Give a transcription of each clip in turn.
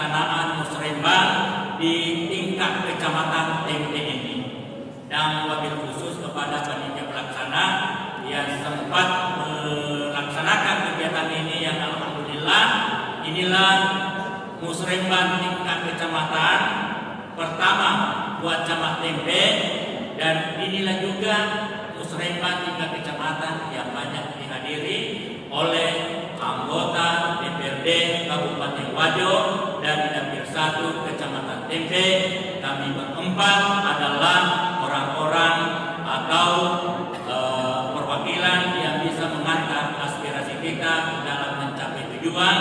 pelaksanaan musrembang di tingkat kecamatan Tempe ini. Dan wabil khusus kepada panitia pelaksana yang sempat melaksanakan kegiatan ini, yang alhamdulillah inilah musrembang tingkat kecamatan pertama buat Camat Tempe, dan inilah juga musrembang tingkat kecamatan yang banyak dihadiri oleh anggota DPRD Kabupaten Wajo dari Dapil 1 Kecamatan Tempe. Kami berempat adalah orang-orang atau perwakilan yang bisa mengantar aspirasi kita dalam mencapai tujuan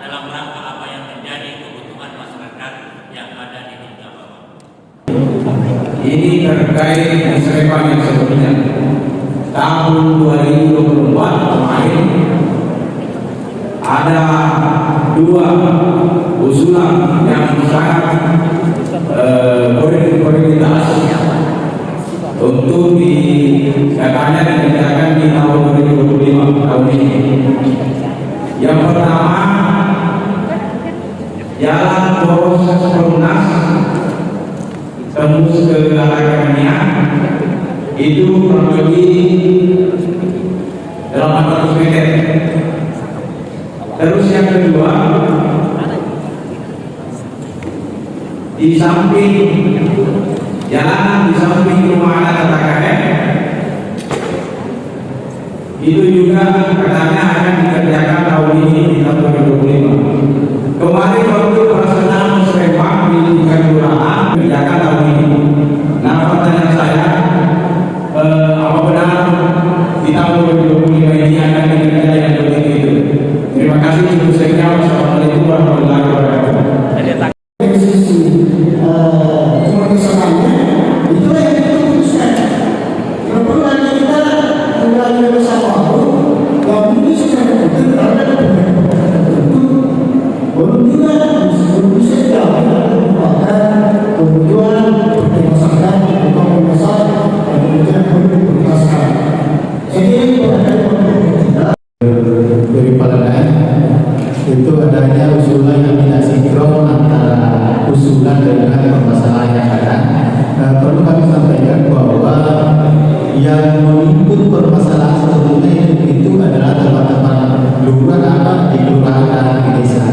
dalam rangka apa yang menjadi kebutuhan masyarakat yang ada di tingkat bawah. Ini terkait musrembang yang sebelumnya tahun 2024 kemarin ada 2 usulan yang sangat prioritas untuk katanya dikerjakan di tahun 2025 tahun ini. Yang pertama, jalan proses pelunas tembus ke akarnya itu kurang lebih 800 meter. Terus yang kedua, di samping jalanan, di samping rumah anak KKN itu juga katanya akan dikerjakan tahun ini di tahun 2025. Kemarin waktu pelaksanaan musrembang di tingkat kelurahan dikerjakan tahun ini. Nah, pertanyaan saya, apa benar di tahun 2025 ini akan dikerjakan yang begitu itu? Terima kasih. Cukup sekian. Wassalamualaikum warahmatullahi wabarakatuh. Itu adanya usulan yang tidak sinkron antara usulan dengan permasalahan yang ada. Perlu kami sampaikan bahwa yang mengikut permasalahan sebetulnya itu adalah teman-teman lurah apa di kelurahan dan di desa.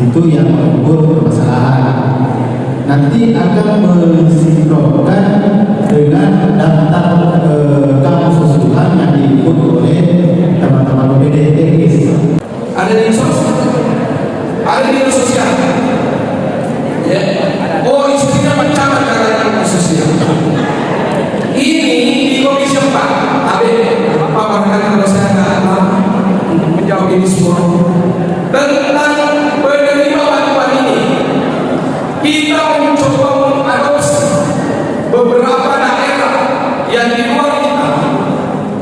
Itu yang mengikut permasalahan. Nanti akan mensinkronkan dengan daftar kamus usulan yang diikut oleh teman-teman BDT. Ada di sosial, ada di sosial. Ya. Oh, isinya macam cara sosial. Ini di Komisi 4. Tapi apa barangkali kalau saya nggak menjawab ini semua tentang penerima bantuan ini, kita mencoba mengadopsi beberapa daerah yang di luar kita.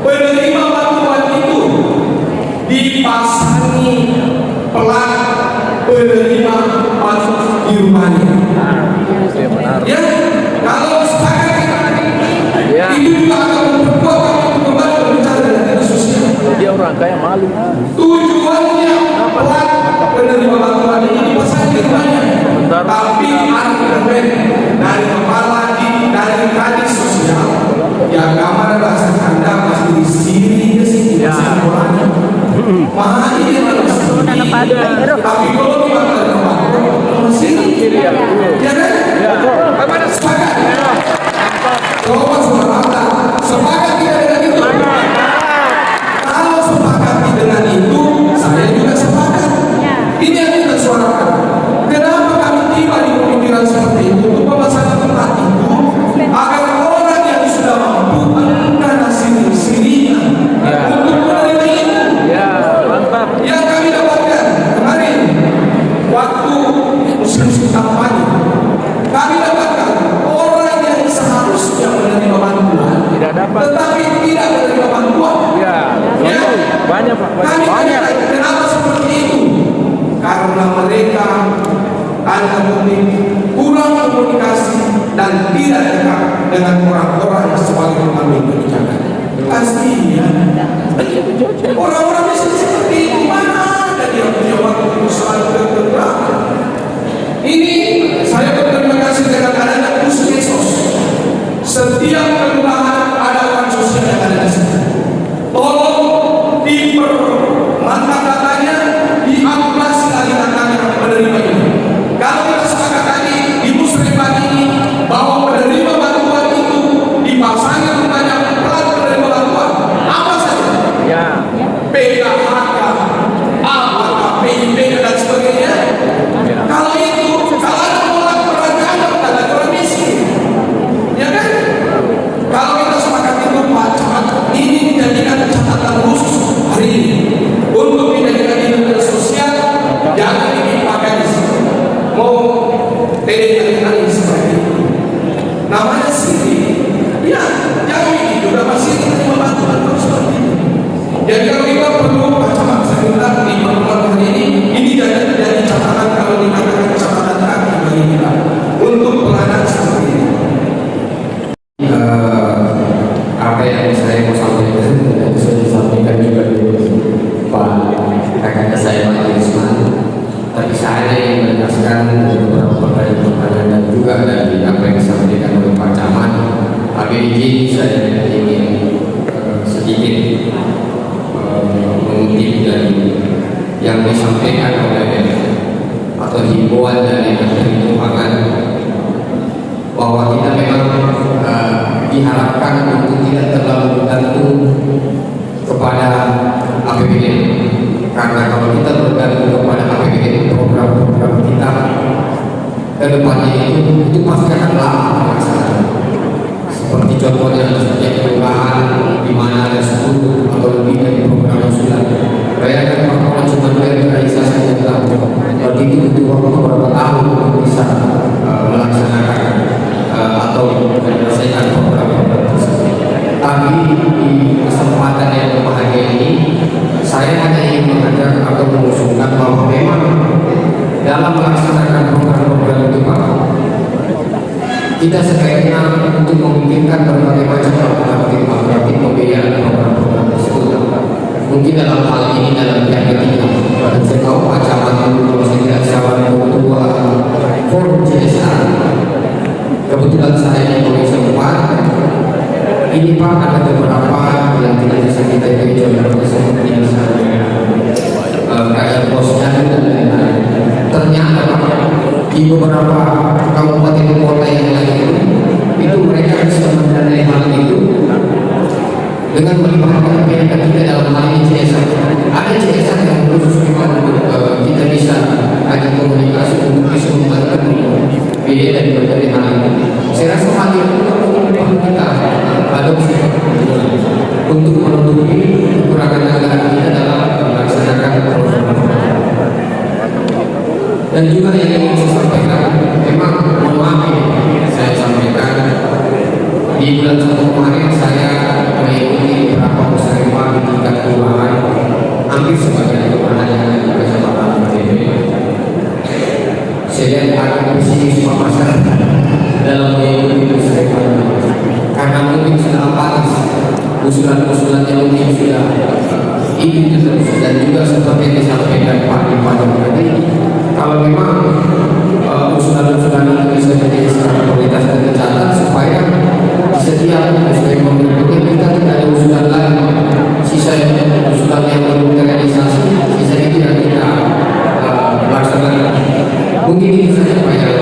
Penerima bantuan itu dipasangi pelat penerima bantuan di rumahnya. Ya, kalau sepakat itu juga akan memperkuat kami kembali berbicara dengan sosial. Dia orang kaya malu. Tujuannya pelat penerima bantuan ini dipasangi di rumahnya. Tapi argumen dari kepala dari kadis sosial yang kamar bahasa Anda masih di sini ke sini orangnya. Mahal ini tapi kalau di sini ya kan? Bagaimana sepakat? Kalau sepakat tidak dengan itu. Kalau sepakat dengan itu, saya juga sepakat. Ini yang kita suarakan. Kenapa kami tiba di pemikiran seperti itu? Untuk pemasangan tempat itu agar orang yang sudah mampu bukan hasil sirinya untuk menerima itu. Yang kami dapatkan kemarin waktu musim kampanye, kami dapatkan orang yang seharusnya menerima bantuan Tidak dapat. tetapi tidak menerima bantuan. Ya. Banyak Pak. Kami Banyak. kenapa seperti itu? Karena mereka ada kurang komunikasi dan tidak dekat dengan orang-orang yang sebagai pengambil kebijakan. Kasihan orang-orang bisa seperti itu, mana ada dia punya waktu soal keberapa? mau TDI seperti itu. Namanya sih, ya, yang juga masih menerima bantuan seperti itu. Jadi kalau kita perlu kacamata kita di pertemuan hari ini jadi catatan kalau dikatakan catatan kaki bagi kita untuk pengadaan seperti ini. Apa yang saya mau sampaikan dan sudah disampaikan juga oleh Pak kakak saya Pak Isman, tapi saya yang menegaskan dari beberapa pertanyaan dan juga dari apa yang disampaikan oleh Pak Camat. Tapi ini saya ingin sedikit mengutip dari yang disampaikan oleh atau himbauan dari Menteri Keuangan bahwa kita memang diharapkan untuk tidak terlalu bergantung kepada APBN, karena kalau kita bergantung kepada APBN, program-program kita ke depannya itu pasti akan lama melaksanakan. Seperti contohnya setiap kelurahan di mana ada 10 atau lebih dari program yang sudah bayangkan kalau cuma realisasi kita, berarti itu butuh waktu beberapa tahun untuk bisa melaksanakan atau menyelesaikan program-program tersebut. Tapi di kesempatan yang berbahagia ini, saya hanya ingin mengajak atau mengusulkan bahwa memang dalam melaksanakan program-program itu Pak, kita sebaiknya untuk memikirkan berbagai macam alternatif pembiayaan program-program tersebut. Mungkin dalam hal ini dalam pihak ketiga, dan saya tahu Pak Camat kalau saya tidak salah ketua forum CSR. Kebetulan saya di Komisi 4. Ini Pak ada beberapa yang tidak bisa kita bicarakan seperti kayak posnya dan lain-lain. Ternyata di beberapa kabupaten kota yang lain itu mereka bisa mendanai hal itu dengan melibatkan pihak ketiga dalam hal ini CSR. Ada CSR yang khusus memang kita bisa ajak komunikasi untuk bisa membantu biaya dan berbagai hal ini. Saya rasa hal itu perlu kita adopsi untuk menutupi kekurangan anggaran kita dalam melaksanakan program. Dan juga yang ingin saya sampaikan, memang mohon maaf saya sampaikan di bulan 1 kemarin saya mengikuti beberapa musyawarah di tingkat kelurahan, hampir sebagian kelurahan yang ada di Kecamatan BTB. Saya lihat agak pesimis masyarakat dalam mengikuti musyawarah karena mungkin sudah apatis, usulan-usulan yang mungkin sudah ingin terus, dan juga seperti yang disampaikan Pak Ivan tadi, kalau memang usulan-usulan itu bisa menjadi secara prioritas dan tercatat supaya di setiap musyawarah berikutnya kita tidak ada usulan lain, sisa usulan yang belum terrealisasi, sisa itu yang kita laksanakan. Mungkin itu saja Pak yang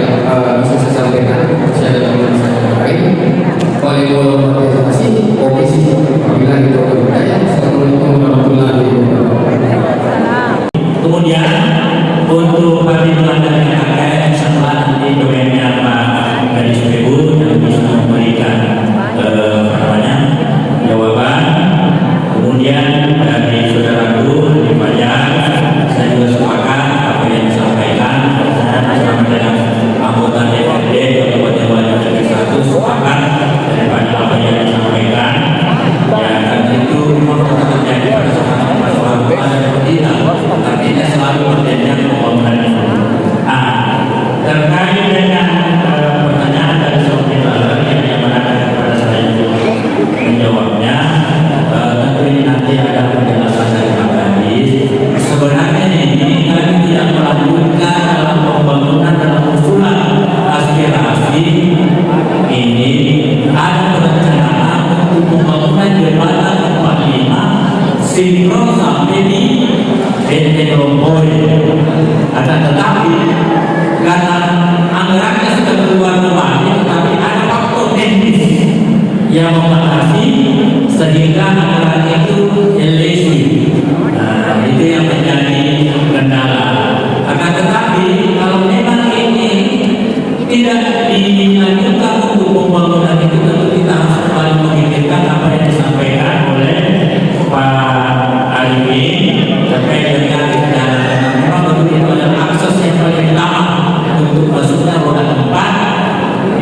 bisa saya sampaikan. Saya ada teman saya terkait. Waalaikumsalam warahmatullahi wabarakatuh. Komisi Pemilihan Hidup Budaya. Assalamualaikum warahmatullahi wabarakatuh. Kemudian untuk bagi Anda yang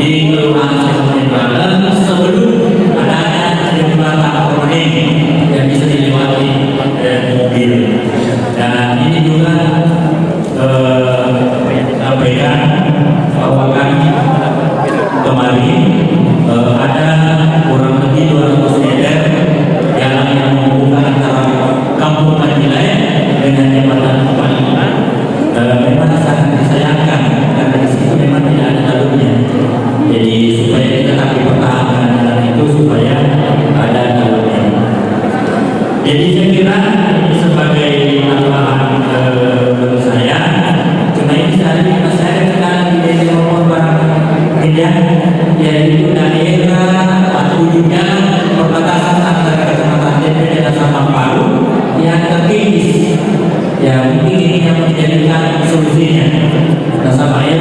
di kelurahan Sekolah sebelum adanya jembatan Kroning yang bisa dilewati mobil. Dan ini juga sampaikan bahwa kami kemarin ada kurang lebih 200 meter jalan yang menghubungkan antara Kampung Majilai dengan jembatan Palimanan. Memang sangat disayangkan karena di situ memang tidak ada jalurnya. Jadi supaya kita tapi pertahankan jalan itu supaya ada jalurnya. Jadi saya kira ini sebagai tambahan menurut saya. Cuma ini sehari saya kenal di daerah Lombok Barat, yaitu daerah atau ujungnya perbatasan antara Kecamatan Tempe dan Sampang yang terkikis. Ya mungkin ini yang menjadikan solusinya. Nah, sama ya